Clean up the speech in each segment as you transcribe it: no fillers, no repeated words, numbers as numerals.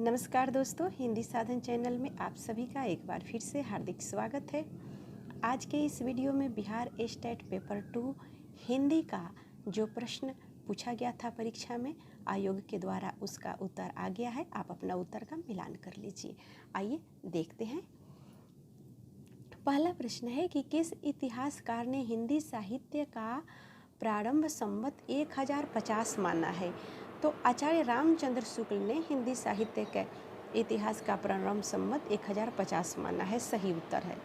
नमस्कार दोस्तों, हिंदी साधन चैनल में आप सभी का एक बार फिर से हार्दिक स्वागत है। आज के इस वीडियो में बिहार स्टेट पेपर 2 हिंदी का जो प्रश्न पूछा गया था परीक्षा में आयोग के द्वारा, उसका उत्तर आ गया है। आप अपना उत्तर का मिलान कर लीजिए। आइए देखते हैं। पहला प्रश्न है कि किस इतिहासकार ने हिंदी साहित्य का प्रारंभ संवत 1050 माना है? तो आचार्य रामचंद्र शुक्ल ने हिंदी साहित्य के इतिहास का प्रारंभ संवत 1050 माना है। सही उत्तर है।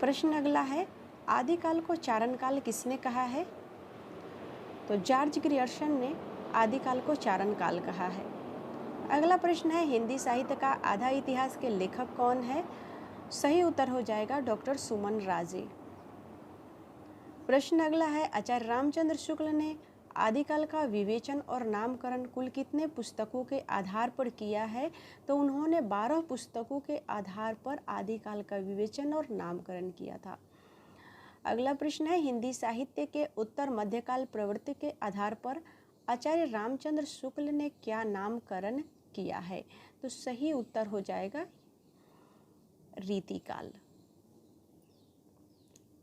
प्रश्न अगला है, आदिकाल को चारण काल किसने कहा है? तो जॉर्ज ग्रियर्सन ने आदिकाल को चारण काल कहा है। अगला प्रश्न है, हिंदी साहित्य का आधा इतिहास के लेखक कौन है? सही उत्तर हो जाएगा डॉक्टर सुमन राजे। प्रश्न अगला है, आचार्य रामचंद्र शुक्ल ने आदिकाल का विवेचन और नामकरण कुल कितने पुस्तकों के आधार पर किया है? तो उन्होंने 12 पुस्तकों के आधार पर आदिकाल का विवेचन और नामकरण किया था। अगला प्रश्न है, हिंदी साहित्य के उत्तर मध्यकाल प्रवृत्ति के आधार पर आचार्य रामचंद्र शुक्ल ने क्या नामकरण किया है? तो सही उत्तर हो जाएगा रीतिकाल।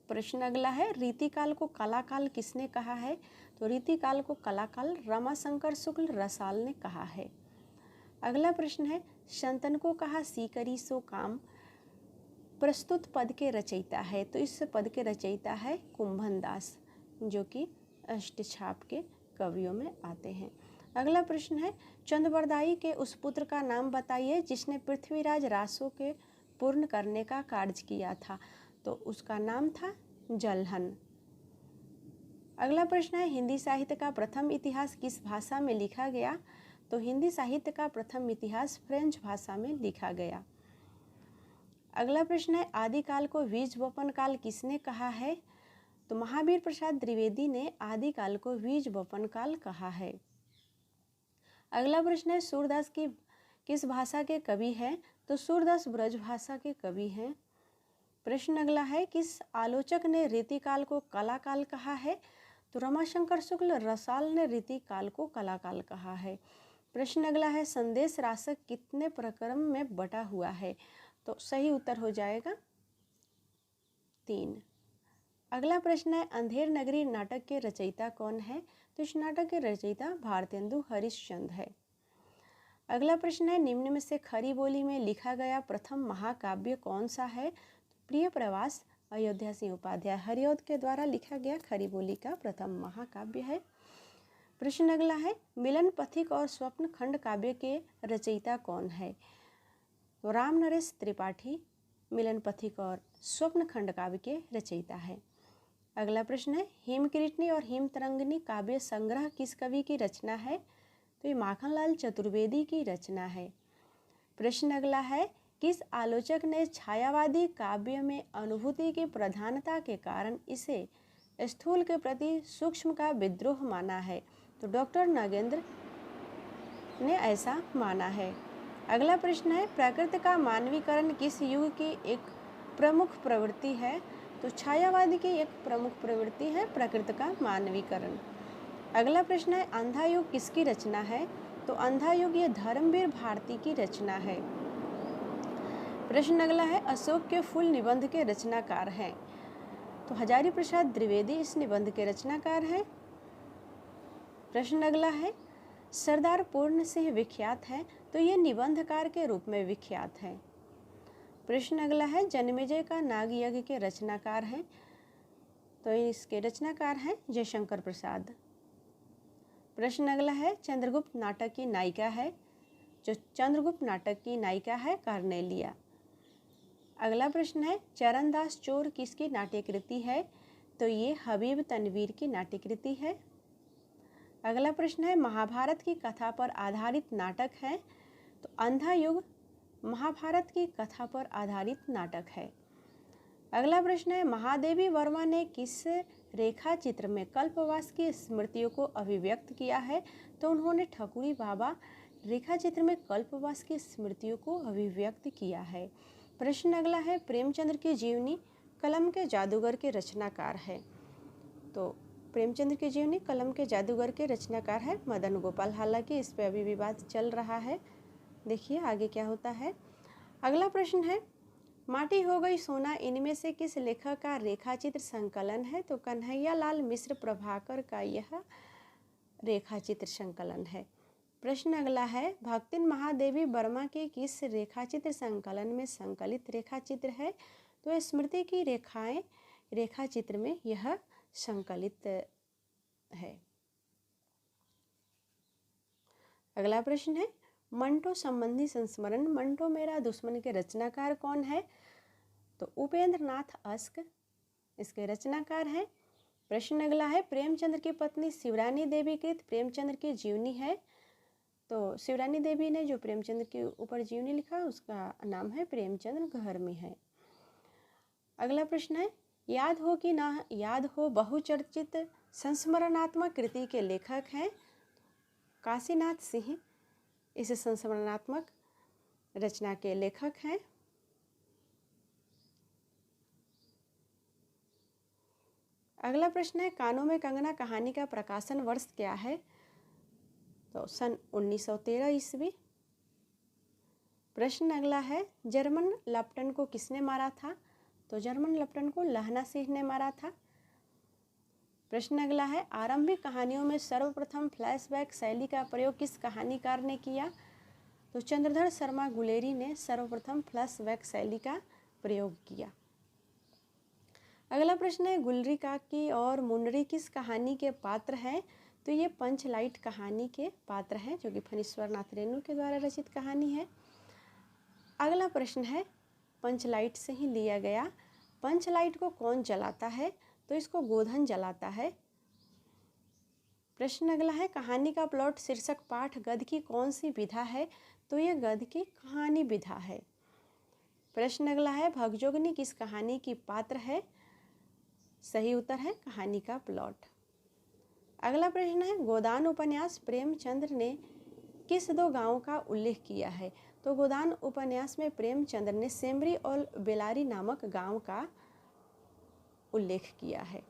प्रश्न अगला है, रीतिकाल को कलाकाल किसने कहा है? तो रीतिकाल को कलाकाल रमाशंकर शुक्ल रसाल ने कहा है। अगला प्रश्न है, शंतनु को कहा सी करी सो काम प्रस्तुत पद के रचयिता है? तो इस पद के रचयिता है कुंभन दास, जो कि अष्टछाप के कवियों में आते हैं। अगला प्रश्न है, चंद्रबरदाई के उस पुत्र का नाम बताइए जिसने पृथ्वीराज रासो के पूर्ण करने का कार्य किया था? तो उसका नाम था जलहन। अगला प्रश्न है, हिंदी साहित्य का प्रथम इतिहास किस भाषा में लिखा गया? तो हिंदी साहित्य का प्रथम इतिहास फ्रेंच भाषा में लिखा गया। अगला प्रश्न है, आदिकाल को बीज वपन काल किसने कहा है? तो महावीर प्रसाद द्विवेदी ने आदिकाल को बीज वपन काल कहा है। अगला प्रश्न है, सूरदास की किस भाषा के कवि हैं? तो सूरदास ब्रज भाषा के कवि हैं। प्रश्न अगला है, किस आलोचक ने रीतिकाल को कलाकाल कहा है? तो रमाशंकर शुक्ल रसाल ने रीतिकाल को कलाकाल कहा है। प्रश्न अगला है, संदेश रासक कितने प्रकरण में बटा हुआ है? तो सही उत्तर हो जाएगा 3। अगला प्रश्न है, अंधेर नगरी नाटक के रचयिता कौन है? तो इस नाटक के रचयिता भारतेंदु हरिश्चंद्र है। अगला प्रश्न है, निम्न में से खरी बोली में लिखा गया प्रथम महाकाव्य कौन सा है? प्रिय प्रवास अयोध्या सिंह उपाध्याय हरिऔध के द्वारा लिखा गया खरी बोली का प्रथम महाकाव्य है। प्रश्न अगला है, मिलन पथिक और स्वप्न खंड काव्य के रचयिता कौन है? तो राम नरेश त्रिपाठी मिलन पथिक और स्वप्न खंड काव्य के रचयिता है। अगला प्रश्न है, हिमकृष्णी और हिम तरंगिनी काव्य संग्रह किस कवि की रचना है? तो ये माखनलाल चतुर्वेदी की रचना है। प्रश्न अगला है, किस आलोचक ने छायावादी काव्य में अनुभूति की प्रधानता के कारण इसे स्थूल के प्रति सूक्ष्म का विद्रोह माना है? तो डॉक्टर नागेंद्र ने ऐसा माना है। अगला प्रश्न है, प्रकृति का मानवीकरण किस युग की एक प्रमुख प्रवृत्ति है? तो छायावादी की एक प्रमुख प्रवृत्ति है प्रकृति का मानवीकरण। अगला प्रश्न है, अंधा युग किसकी रचना है? तो अंधा युग ये धर्मवीर भारती की रचना है। प्रश्न अगला है, अशोक के फूल निबंध के रचनाकार हैं? तो हजारी प्रसाद द्विवेदी इस निबंध के रचनाकार हैं। प्रश्न अगला है, सरदार पूर्ण सिंह विख्यात है? तो ये निबंधकार के रूप में विख्यात है। प्रश्न अगला है, जन्मेजय का नाग यज्ञ के रचनाकार हैं? तो इसके रचनाकार हैं जयशंकर प्रसाद। प्रश्न अगला है, चंद्रगुप्त नाटक की नायिका है? जो चंद्रगुप्त नाटक की नायिका है कार्नेलिया। अगला प्रश्न है, चरणदास चोर किसकी नाट्यकृति है? तो ये हबीब तनवीर की नाट्यकृति है। अगला प्रश्न है, महाभारत की कथा पर आधारित नाटक है? तो अंधा युग महाभारत की कथा पर आधारित नाटक है। अगला प्रश्न है, महादेवी वर्मा ने किस रेखा चित्र में कल्पवास की स्मृतियों को अभिव्यक्त किया है? तो उन्होंने ठकुरी बाबा रेखा चित्र में कल्पवास की स्मृतियों को अभिव्यक्त किया है। प्रश्न अगला है, प्रेमचंद्र की जीवनी कलम के जादूगर के रचनाकार है? तो प्रेमचंद्र की जीवनी कलम के जादूगर के रचनाकार है मदन गोपाल। हालांकि इस पर अभी विवाद चल रहा है, देखिए आगे क्या होता है। अगला प्रश्न है, माटी हो गई सोना इनमें से किस लेखक का रेखाचित्र संकलन है? तो कन्हैया लाल मिश्र प्रभाकर का यह रेखाचित्र संकलन है। प्रश्न अगला है, भक्तिन महादेवी वर्मा के किस रेखाचित्र संकलन में संकलित रेखाचित्र है? तो स्मृति की रेखाएं रेखाचित्र में यह संकलित है। अगला प्रश्न है, मंटो संबंधी संस्मरण मंटो मेरा दुश्मन के रचनाकार कौन है? तो उपेंद्र नाथ अस्क इसके रचनाकार हैं। प्रश्न अगला है, प्रेमचंद्र की पत्नी शिवरानी देवी कृत प्रेमचंद्र की जीवनी है। तो शिवरानी देवी ने जो प्रेमचंद्र के ऊपर जीवनी लिखा उसका नाम है प्रेमचंद्र घर में है। अगला प्रश्न है, याद हो कि ना याद हो बहुचर्चित संस्मरणात्मक कृति के लेखक हैं? काशीनाथ सिंह इस संस्मरणात्मक रचना के लेखक हैं। अगला प्रश्न है, कानों में कंगना कहानी का प्रकाशन वर्ष क्या है? तो सन 1913 ईस्वी। प्रश्न अगला है, जर्मन लेफ्टन को किसने मारा था? तो जर्मन लेफ्टन को लहना सिंह ने मारा था। प्रश्न अगला है, आरंभिक कहानियों में सर्वप्रथम फ्लैशबैक शैली का प्रयोग किस कहानीकार ने किया? तो चंद्रधर शर्मा गुलेरी ने सर्वप्रथम फ्लैशबैक शैली का प्रयोग किया। अगला प्रश्न है, गुलरी काकी और मुंडरी किस कहानी के पात्र हैं? तो ये पंचलाइट कहानी के पात्र हैं जो कि फणीश्वर नाथ रेणु के द्वारा रचित कहानी है। अगला प्रश्न है, पंचलाइट से ही लिया गया। पंचलाइट को कौन जलाता है? तो इसको गोधन जलाता है। प्रश्न अगला है, कहानी का प्लॉट शीर्षक पाठ गद्य की कौन सी विधा है? तो यह गद्य की कहानी विधा है। प्रश्न अगला है, भगजोगनी किस कहानी की पात्र है? सही उत्तर है कहानी का प्लॉट। अगला प्रश्न है, गोदान उपन्यास प्रेमचंद्र ने किस दो गांवों का उल्लेख किया है? तो गोदान उपन्यास में प्रेमचंद्र ने सेमरी और बेलारी नामक गांव का उल्लेख किया है।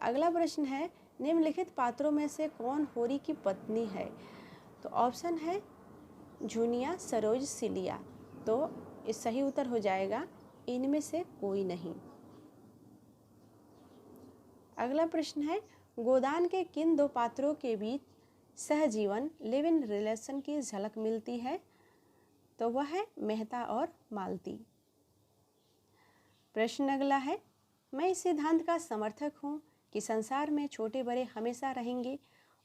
अगला प्रश्न है, निम्नलिखित पात्रों में से कौन होरी की पत्नी है? तो ऑप्शन है झुनिया, सरोज, सिलिया। तो इस सही उत्तर हो जाएगा इनमें से कोई नहीं। अगला प्रश्न है, गोदान के किन दो पात्रों के बीच सहजीवन लिव इन रिलेशन की झलक मिलती है? तो वह है मेहता और मालती। प्रश्न अगला है, मैं इस सिद्धांत का समर्थक हूँ कि संसार में छोटे बड़े हमेशा रहेंगे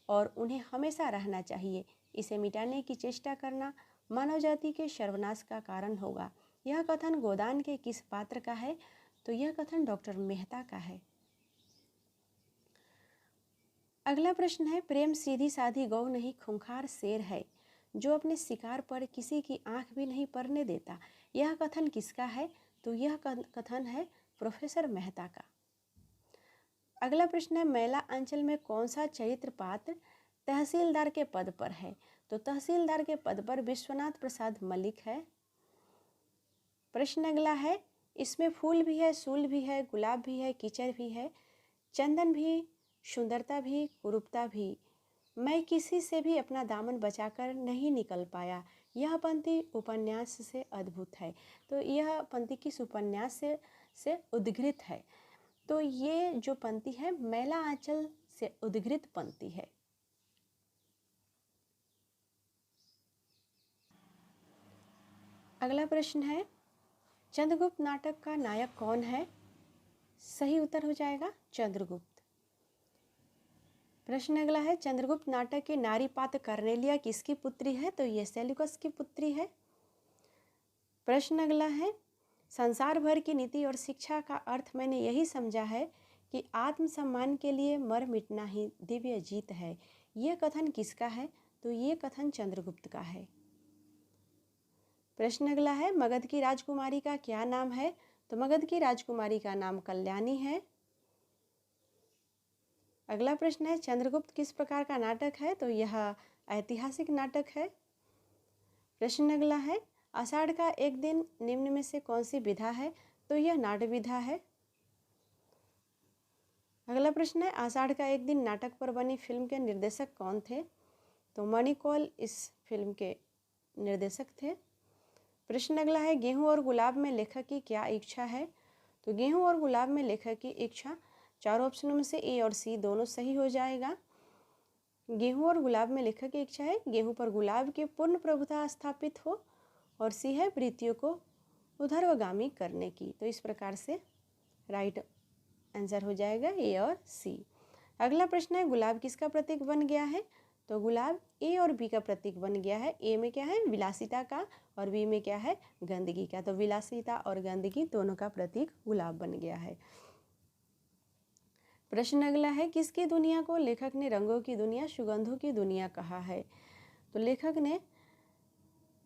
और उन्हें हमेशा रहना चाहिए। इसे मिटाने की चेष्टा करना मानव जाति के सर्वनाश का कारण होगा। यह कथन गोदान के किस पात्र का है? तो यह कथन डॉक्टर मेहता का है। अगला प्रश्न है, प्रेम सीधी साधी गौ नहीं खूंखार शेर है जो अपने शिकार पर किसी की आंख भी नहीं पड़ने देता। यह कथन किसका है? तो यह कथन है प्रोफेसर मेहता का। अगला प्रश्न है, मैला अंचल में कौन सा चरित्र पात्र तहसीलदार के पद पर है? तो तहसीलदार के पद पर विश्वनाथ प्रसाद मलिक है। प्रश्न अगला है, इसमें फूल भी है, सूल भी है, गुलाब भी है, कीचड़ भी है, चंदन भी, सुंदरता भी, कुरूपता भी, मैं किसी से भी अपना दामन बचाकर नहीं निकल पाया। यह पंक्ति उपन्यास से अद्भुत है। तो यह पंक्ति किस उपन्यास से उद्धृत है? तो ये जो पंक्ति है मैला आंचल से उद्धृत पंक्ति है। अगला प्रश्न है, चंद्रगुप्त नाटक का नायक कौन है? सही उत्तर हो जाएगा चंद्रगुप्त। प्रश्न अगला है, चंद्रगुप्त नाटक के नारी पात्र कर्नेलिया किसकी पुत्री है? तो ये सेल्यूकस की पुत्री है। प्रश्न अगला है, संसार भर की नीति और शिक्षा का अर्थ मैंने यही समझा है कि आत्मसम्मान के लिए मर मिटना ही दिव्य जीत है। यह कथन किसका है? तो ये कथन चंद्रगुप्त का है। प्रश्न अगला है, मगध की राजकुमारी का क्या नाम है? तो मगध की राजकुमारी का नाम कल्याणी है। अगला प्रश्न है, चंद्रगुप्त किस प्रकार का नाटक है? तो यह ऐतिहासिक नाटक है। प्रश्न अगला है, आषाढ़ का एक दिन निम्न में से कौन सी विधा है? तो यह नाट्य विधा है। अगला प्रश्न है, आषाढ़ का एक दिन नाटक पर बनी फिल्म के निर्देशक कौन थे? तो मणि कौल इस फिल्म के निर्देशक थे। प्रश्न अगला है, गेहूं और गुलाब में लेखक की क्या इच्छा है? तो गेहूं और गुलाब में लेखक की इच्छा, चारों ऑप्शनों में से ए और सी दोनों सही हो जाएगा। गेहूं और गुलाब में लेखक की इच्छा है गेहूं पर गुलाब की पूर्ण प्रभुता स्थापित हो, और सी है प्रीतियों को उधर्वगामी करने की। तो इस प्रकार से राइट आंसर हो जाएगा ए और सी। अगला प्रश्न है, गुलाब किसका प्रतीक बन गया है? तो गुलाब ए और बी का प्रतीक बन गया है। ए में क्या है? विलासिता का, और बी में क्या है? गंदगी का। तो विलासिता और गंदगी दोनों का प्रतीक गुलाब बन गया है। प्रश्न अगला है, किसकी दुनिया को लेखक ने रंगों की दुनिया, सुगंधों की दुनिया कहा है? तो लेखक ने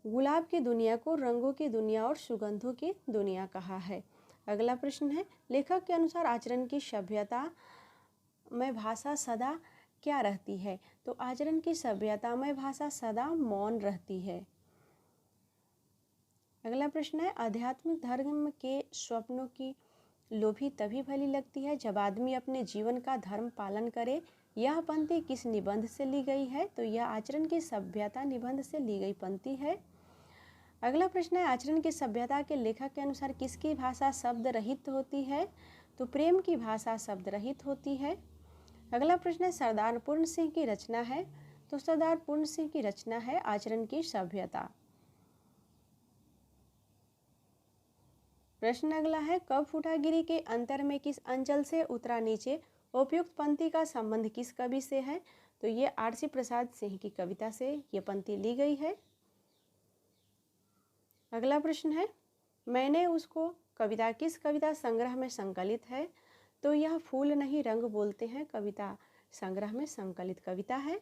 गुलाब की दुनिया को रंगों की दुनिया और सुगंधों की दुनिया कहा है। अगला प्रश्न है, लेखक के अनुसार आचरण की सभ्यता में भाषा सदा क्या रहती है? तो आचरण की सभ्यता में भाषा सदा मौन रहती है। अगला प्रश्न है, आध्यात्मिक धर्म के स्वप्नों की लोभी तभी भली लगती है जब आदमी अपने जीवन का धर्म पालन करे। यह पंक्ति किस निबंध से ली गई है? तो यह आचरण की सभ्यता निबंध से ली गई पंक्ति है। अगला प्रश्न है, आचरण की सभ्यता के लेखक के अनुसार किसकी भाषा शब्द रहित होती है? तो प्रेम की भाषा शब्द रहित होती है। अगला प्रश्न है, सरदार पूर्ण सिंह की रचना है? तो सरदार पूर्ण सिंह की रचना है आचरण की सभ्यता। प्रश्न अगला है, कब फूटागिरी के अंतर में किस अंचल से उतरा नीचे उपयुक्त पंक्ति का संबंध किस कवि से है? तो ये आरसी प्रसाद सिंह की कविता से ये पंक्ति ली गई है। अगला प्रश्न है, मैंने उसको कविता किस कविता संग्रह में संकलित है? तो यह फूल नहीं रंग बोलते हैं कविता संग्रह में संकलित कविता है।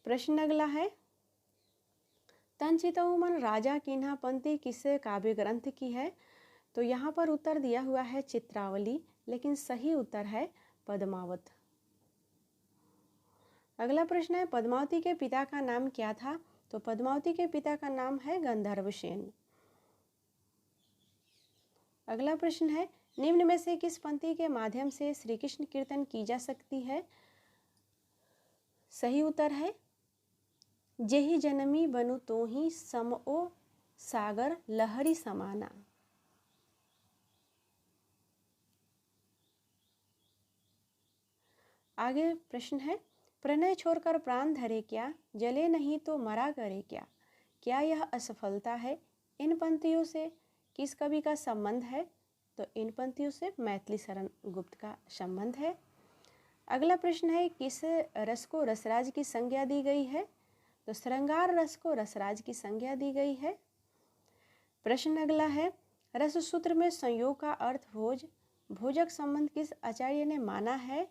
प्रश्न अगला है, तन चितऊ मन राजा कीन्हा पंक्ति किस काव्य ग्रंथ की है? तो यहाँ पर उत्तर दिया हुआ है चित्रावली, लेकिन सही उत्तर है पद्मावत। अगला प्रश्न है, पद्मावती के पिता का नाम क्या था? तो पद्मावती के पिता का नाम है गंधर्वसेन। अगला प्रश्न है, निम्न में से किस पंक्ति के माध्यम से श्री कृष्ण कीर्तन की जा सकती है? सही उत्तर है, जेहि जनमी बनु तोहि समओ सागर लहरी समाना। आगे प्रश्न है, प्रणय छोड़कर प्राण धरे क्या, जले नहीं तो मरा करे क्या? क्या यह असफलता है? इन पंक्तियों से किस कवि का संबंध है? तो इन पंक्तियों से मैथिली शरण गुप्त का संबंध है। अगला प्रश्न है, किस रस को रसराज की संज्ञा दी गई है? तो श्रृंगार रस को रसराज की संज्ञा दी गई है। प्रश्न अगला है, रस सूत्र में संयोग का अर्थ भोज, भोजक संबंध किस आचार्य ने माना है?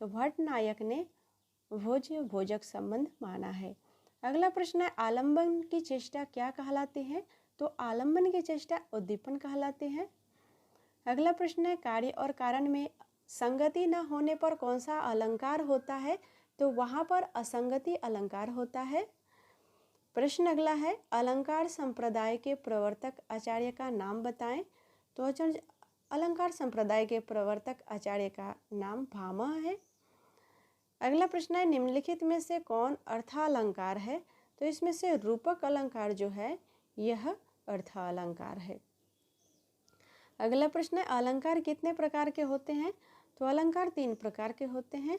तो भट्ट नायक ने भोज भोजक संबंध माना है। अगला प्रश्न है, आलंबन की चेष्टा क्या कहलाते हैं? तो आलंबन की चेष्टा उद्दीपन कहलाते हैं। अगला प्रश्न है, कार्य और कारण में संगति न होने पर कौन सा अलंकार होता है? तो वहाँ पर असंगति अलंकार होता है। प्रश्न अगला है, अलंकार संप्रदाय के प्रवर्तक आचार्य का नाम बताएं। तो अलंकार संप्रदाय के प्रवर्तक आचार्य का नाम भामह है। अगला प्रश्न है, निम्नलिखित में से कौन अर्थालंकार है? तो इसमें से रूपक अलंकार जो है यह अर्थालंकार है। अगला प्रश्न है, अलंकार कितने प्रकार के होते हैं? तो अलंकार 3 प्रकार के होते हैं।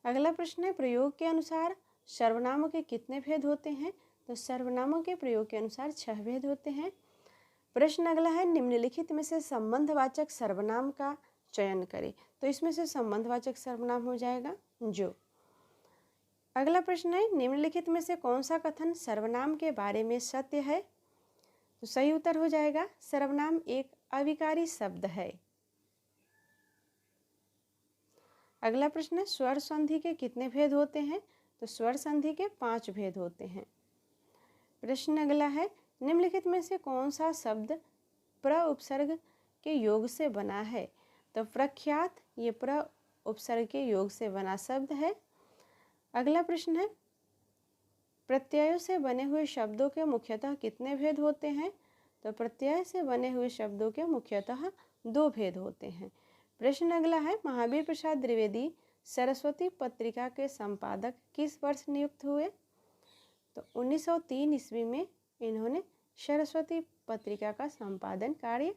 अगला प्रश्न है, प्रयोग के अनुसार सर्वनामों के कितने भेद होते हैं? तो सर्वनामों के प्रयोग के अनुसार 6 भेद होते हैं। प्रश्न अगला है, निम्नलिखित में से संबंधवाचक सर्वनाम का चयन करें। तो इसमें से संबंधवाचक सर्वनाम हो जाएगा जो। अगला प्रश्न है, निम्नलिखित में से कौन सा कथन सर्वनाम के बारे में सत्य है? तो सही उत्तर हो जाएगा, सर्वनाम एक अविकारी शब्द है। अगला प्रश्न है, स्वर संधि के कितने भेद होते हैं? तो स्वर संधि के 5 भेद होते हैं। प्रश्न अगला है, निम्नलिखित में से कौन सा शब्द प्र उपसर्ग के योग से बना है? तो प्रख्यात ये प्र उपसर्ग के योग से बना शब्द है। अगला प्रश्न है, प्रत्ययों से बने हुए शब्दों के मुख्यतः कितने भेद होते हैं? तो प्रत्यय से बने हुए शब्दों के मुख्यतः 2 भेद होते हैं। प्रश्न अगला है, महावीर प्रसाद द्विवेदी सरस्वती पत्रिका के संपादक किस वर्ष नियुक्त हुए? तो 1903 ईस्वी में इन्होंने सरस्वती पत्रिका का संपादन कार्य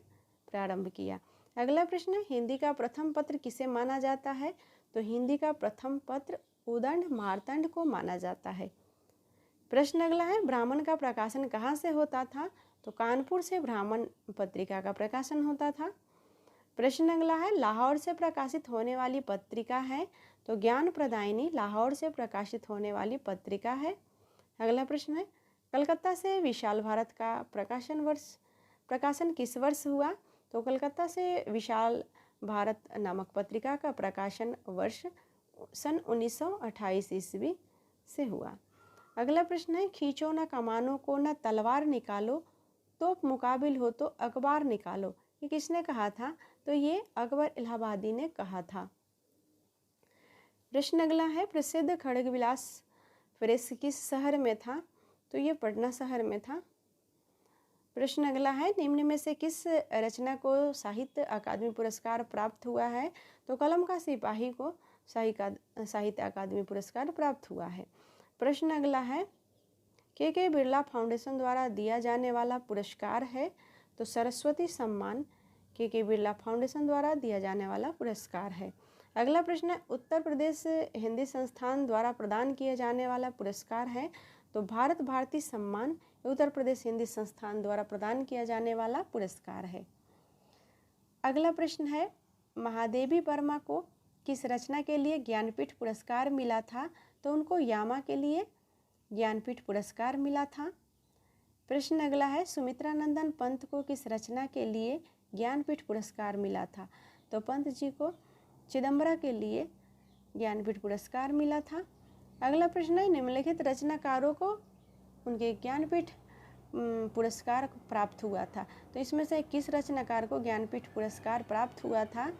प्रारंभ किया। अगला प्रश्न है, हिंदी का प्रथम पत्र किसे माना जाता है? तो हिंदी का प्रथम पत्र उदंड मार्तंड को माना जाता है। प्रश्न अगला है, ब्राह्मण का प्रकाशन कहाँ से होता था? तो कानपुर से ब्राह्मण पत्रिका का प्रकाशन होता था। प्रश्न अगला है, लाहौर से प्रकाशित होने वाली पत्रिका है? तो ज्ञान प्रदायिनी लाहौर से प्रकाशित होने वाली पत्रिका है। अगला प्रश्न है, कलकत्ता से विशाल भारत का प्रकाशन किस वर्ष हुआ? तो कलकत्ता से विशाल भारत नामक पत्रिका का प्रकाशन वर्ष सन 1928 ईस्वी से हुआ। अगला प्रश्न है, खींचो न कमानों को न तलवार निकालो, तोप मुकाबिल हो तो अखबार निकालो, ये किसने कहा था? तो ये अकबर इलाहाबादी ने कहा था। प्रश्न अगला है, प्रसिद्ध खड्गविलास प्रेस किस शहर में था? तो ये पटना शहर में था। प्रश्न अगला है, निम्न में से किस रचना को साहित्य अकादमी पुरस्कार प्राप्त हुआ है? तो कलम का सिपाही को साहित्य अकादमी पुरस्कार प्राप्त हुआ है। प्रश्न अगला है, के बिरला फाउंडेशन द्वारा दिया जाने वाला पुरस्कार है? तो सरस्वती सम्मान के बिरला फाउंडेशन द्वारा दिया जाने वाला पुरस्कार है। अगला प्रश्न है, उत्तर प्रदेश हिंदी संस्थान द्वारा प्रदान किया जाने वाला पुरस्कार है? तो भारत भारती सम्मान उत्तर प्रदेश हिंदी संस्थान द्वारा प्रदान किया जाने वाला पुरस्कार है। अगला प्रश्न है, महादेवी वर्मा को किस रचना के लिए ज्ञानपीठ पुरस्कार मिला था? तो उनको यामा के लिए ज्ञानपीठ पुरस्कार मिला था। प्रश्न अगला है, सुमित्रा नंदन पंत को किस रचना के लिए ज्ञानपीठ पुरस्कार मिला था? तो पंत जी को चिदम्बरा के लिए ज्ञानपीठ पुरस्कार मिला था। अगला प्रश्न है, निम्नलिखित रचनाकारों को उनके ज्ञानपीठ पुरस्कार प्राप्त हुआ था? तो इसमें से किस रचनाकार को ज्ञानपीठ पुरस्कार प्राप्त हुआ था?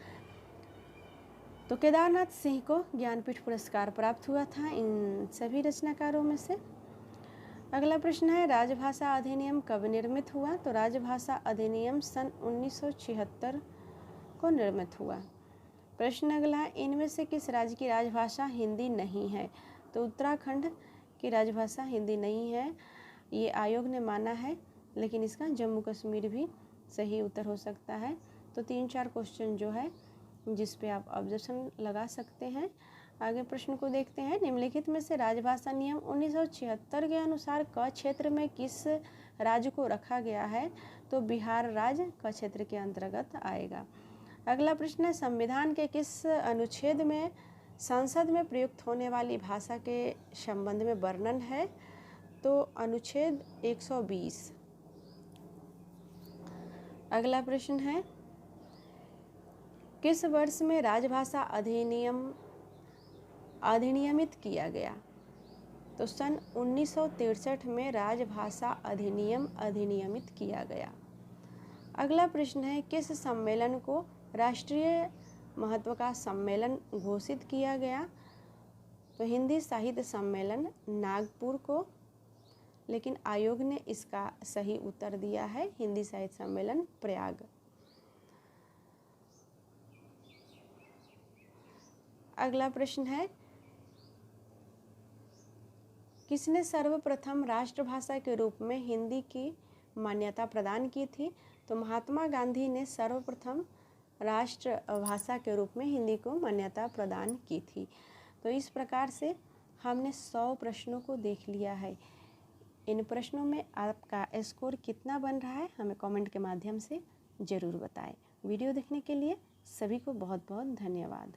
तो केदारनाथ सिंह को ज्ञानपीठ पुरस्कार प्राप्त हुआ था इन सभी रचनाकारों में से। अगला प्रश्न है, राजभाषा अधिनियम कब निर्मित हुआ? तो राजभाषा अधिनियम सन 1976 को निर्मित हुआ। प्रश्न अगला है, इनमें से किस राज्य की राजभाषा हिंदी नहीं है? तो उत्तराखंड की राजभाषा हिंदी नहीं है, ये आयोग ने माना है, लेकिन इसका जम्मू कश्मीर भी सही उत्तर हो सकता है। तो 3-4 क्वेश्चन जो है जिस पे आप ऑब्जेक्शन लगा सकते हैं। आगे प्रश्न को देखते हैं, निम्नलिखित में से राजभाषा नियम 1976 के अनुसार क क्षेत्र में किस राज्य को रखा गया है? तो बिहार राज्य क क्षेत्र के अंतर्गत आएगा। अगला प्रश्न है, संविधान के किस अनुच्छेद में संसद में प्रयुक्त होने वाली भाषा के संबंध में वर्णन है? तो अनुच्छेद 120। अगला प्रश्न है, किस वर्ष में राजभाषा अधिनियमित किया गया? तो सन 1963 में राजभाषा अधिनियम अधिनियमित किया गया। अगला प्रश्न है, किस सम्मेलन को राष्ट्रीय महत्व का सम्मेलन घोषित किया गया? तो हिंदी साहित्य सम्मेलन नागपुर को, लेकिन आयोग ने इसका सही उत्तर दिया है हिंदी साहित्य सम्मेलन प्रयाग। अगला प्रश्न है, किसने सर्वप्रथम राष्ट्रभाषा के रूप में हिंदी की मान्यता प्रदान की थी? तो महात्मा गांधी ने सर्वप्रथम राष्ट्रभाषा के रूप में हिंदी को मान्यता प्रदान की थी। तो इस प्रकार से हमने 100 प्रश्नों को देख लिया है। इन प्रश्नों में आपका स्कोर कितना बन रहा है हमें कमेंट के माध्यम से ज़रूर बताएं। वीडियो देखने के लिए सभी को बहुत बहुत धन्यवाद।